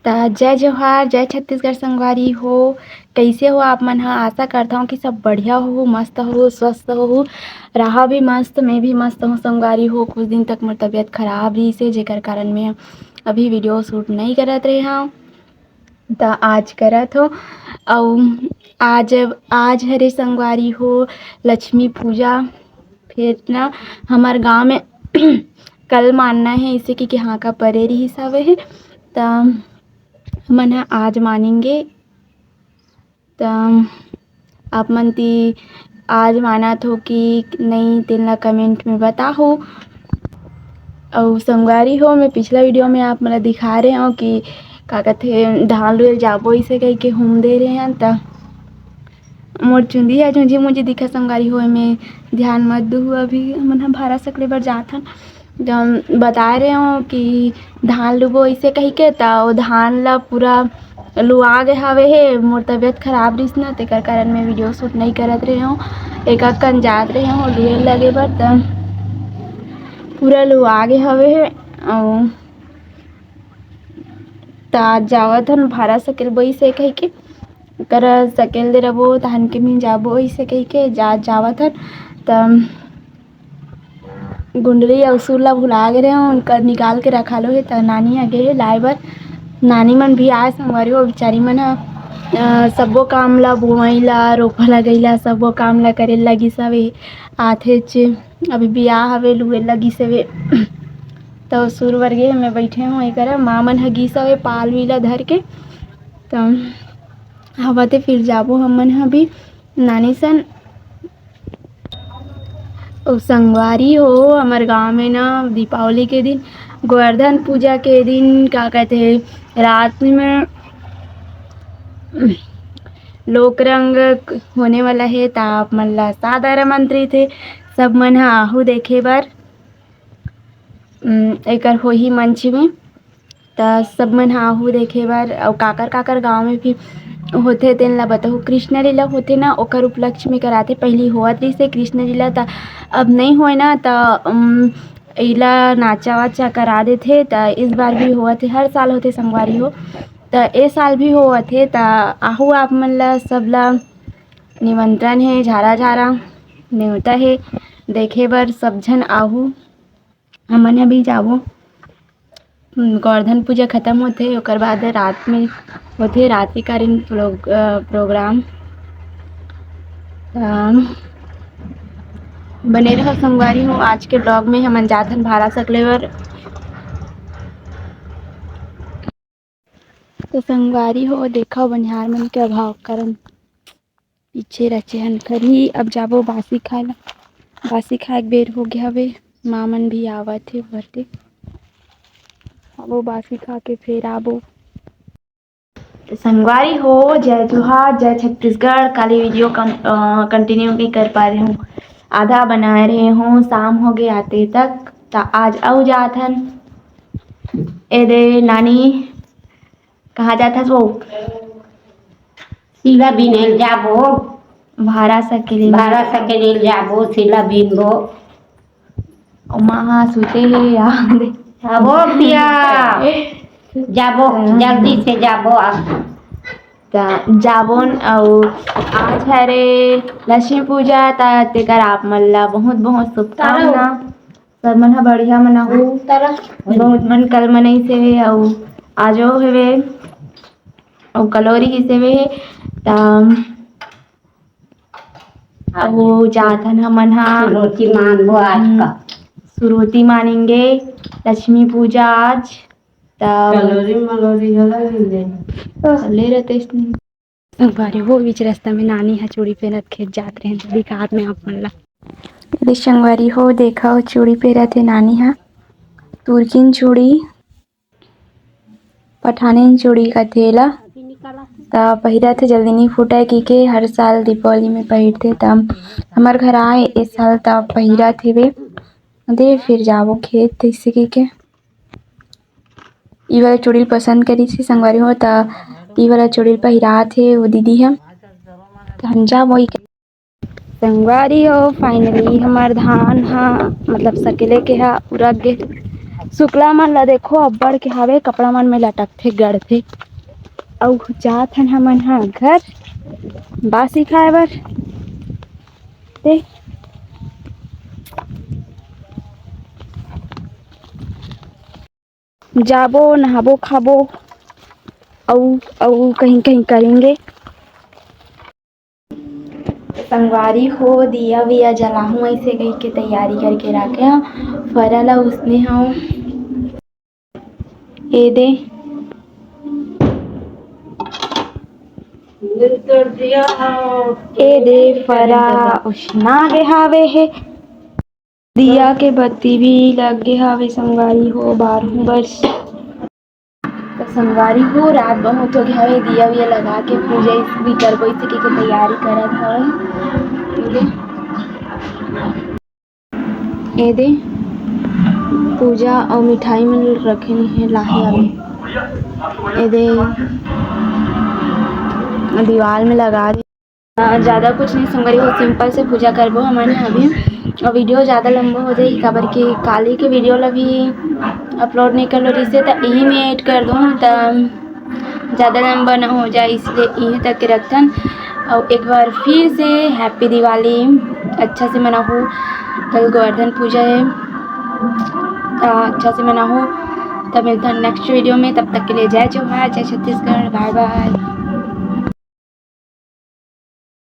जय जोहार, जय छत्तीसगढ़ संगवारी हो। कइसे हो आप मन ह? आशा करथा हूँ कि सब बढ़िया हो, मस्त हो, स्वस्थ हो। रहा भी मस्त, मैं भी मस्त हूँ संगवारी हो। कुछ दिन तक मोर तबीयत खराब रही से, जेकर कारण मैं अभी वीडियो शूट नहीं करत रहे हव। त आज करत हो। अउ आज हरे संगवारी हो लक्ष्मी पूजा। फिर ना हमार गाँव में कल मानना है इसे कि हाँ का परे रिहिस हवे हे त मन ह आज मानेंगे। त आप मन ती आज मानत हो कि नहीं तेन ला कमेंट में बताहो। और संगवारी हो मैं पिछला वीडियो में आप मला दिखा रहे हो कि का कहथे धान लुए जाबो इसे कही के हुम दे रहे हैं। त मोर चुंदी झुंझी मुझे दिखा संगवारी हो में ध्यान मत दू। अभी मन ह भारा सकले बर जाथन बता रहे हो कि धान लुबो इसे कही के त ओ धान ला पूरा लुआ गे हवे हे। मोर तबीयत खराब रहिस ना तेकर कारण मैं वीडियो शूट नहीं करत रहे हो। एक कन जात रहे हो लुए लगे बर त पूरा लुआ गे हवे हे। अउ त आज जावत हन भारा सकेल बई से कही के कर सकेल दे रबो धान के मिल जाबो इसे कही के जावत हन। त गुंडली अउ सुर ला भुला गे रहे हो उनकर निकाल के रखा लो हे। त नानी आ गे हे लाए बर। नानी मन भी आए संगवारी हो। बेचारी मन ह सब्बो काम ला बोवई ला रोपा लगई सब्बो काम ला करे लगिस हवे। आथेच अभी बियाह हवे लुए लगिस हवे। तो सुर बर गे मैं बैठे हूँ एकरा माँ मन ह गिस हवे पाल उई ला धर के। त हवते फिर जाबो हमन ह भी नानी सन। ओ संगवारी हो हमार गाँव में ना दीपावली के दिन गोवर्धन पूजा के दिन का कहते रात में लोक रंग होने वाला है। त आप मन ला सादर आमंत्रित हे सब मन ह आहू देखे बर। एकर होही मंच में त सब मन ह आहू देखे बर। अउ काकर गाँव में भी होथे तेन ला बताहू। कृष्ण लीला होथे ना ओकर उपलक्ष्य में कराथे। पहली होवत रहिस हे कृष्ण लीला त अब नहीं होय ना त एला नाचा वाचा करा देथे। त इस बार भी होवत हे, हर साल होथे संगवारी हो। त ए साल भी होवत हे त आहू आप मन ला सब ला निमंत्रण हे। झारा झारा न्योता हे देखे बर सब झन आहू। हमन ह भी जाबो। गोवर्धन पूजा खत्म होथे ओकर बाद रात में होथे रात्रिकालीन प्रोग्राम। बने रहो संगवारी हो। आज के ब्लॉग में हमन जाथन भारा सकले बर। तो संगवारी हो देखो बनिहार मन के अभाव करन पीछे रचे हन खरही। अब जाबो बासी खाए ला। बासी खाए के बेर हो गया हवे। माँ मन भी आवत हे भरते अब बासी खा के फिर आबो। संगवारी हो जय जोहार, जय छत्तीसगढ़। काली वीडियो कंटिन्यू नहीं कर पा रही हूँ, आधा बना रहे हूँ। शाम हो गए आते तक त आज अउ जात हन। ए दे नानी कहाँ जात हस वो? सिला बिनेल जाबो। भारा सकेल जाबो सिला बिनबो। माँ हाँ सुते हे यार। अबो पिया जाबो जल्दी से जाबो। जाबोन अउ आज हरे लक्ष्मी पूजा त तेकर आप मन ला बहुत बहुत शुभकामना। सब मन ह बढ़िया मनाहू। बहुत मन कल मनाइस हे अउ आजो हेवे अउ कलोरी गिसे हे। त अउ जाथन हमन ह रोटी मानबो आज का। सुरुती मानेंगे लक्ष्मी पूजा आज। संगवारी हो बीच रास्ता में नानी ह चूड़ी पहनत खेत जात रहे दिखात में आप मन ला। यदि संगवारी हो देखो चूड़ी पहनत हे नानी ह तुरकिन चूड़ी पठानिन चूड़ी कथे एला। त पहिरत हे जल्दी नहीं फूटय कहिके हर साल दीपावली में पहिरथे। त हमर घर आए ए साल त पहिरत हेवे दे फिर जाबो खेत तइसे कहिके। ई वाला चूड़ी पसंद करिस हे संगवारी हो त ई वाला चूड़ी पहिरात हे वो दीदी ह। त हम जाबो संगवारी हो फाइनली हमार धान ह मतलब सकेले के ह उरग गे। शुक्ला मन ला देखो अब्बड़ के हावे कपड़ा मन में लटकथे गड़थे अउ जात हन हमन हा घर बासी खाए बर ते जाबो नहाबो खाबो अउ कहीं कहीं करेंगे। संगवारी हो दिया विया जलाहूँ ऐसे कही के तैयारी करके रखे हूँ। फरा ला उसने हूँ ए दे ए दे फरा उष्णा गे हावे है दिया के बत्ती भी लगे हावे संगवारी हो 12 वर्ष तो संगवारी हो रात बहुत हो गया हवे दिया विया लगा के पूजा भी करबो इसे के तैयारी करत हवे। ए दे पूजा और मिठाई मन रखे है लाहे वाले ए दे दीवार में लगा दे ज़्यादा कुछ नहीं संगवारी हो सिंपल से पूजा करबो हमन अभी और वीडियो ज़्यादा लंबा हो जाए काबर के काली के वीडियो ला भी अपलोड नहीं कर लो रिसे तो यही में ऐड कर दूँ तो ज़्यादा लंबा ना हो जाए इसलिए यहीं तक के रखन और एक बार फिर से हैप्पी दिवाली अच्छा से मनाओ। कल गोवर्धन पूजा है अच्छा से मनाओ। तब मिलता है नेक्स्ट वीडियो में, तब तक के लिए जय जवाहर जय छत्तीसगढ़ बाय बाय।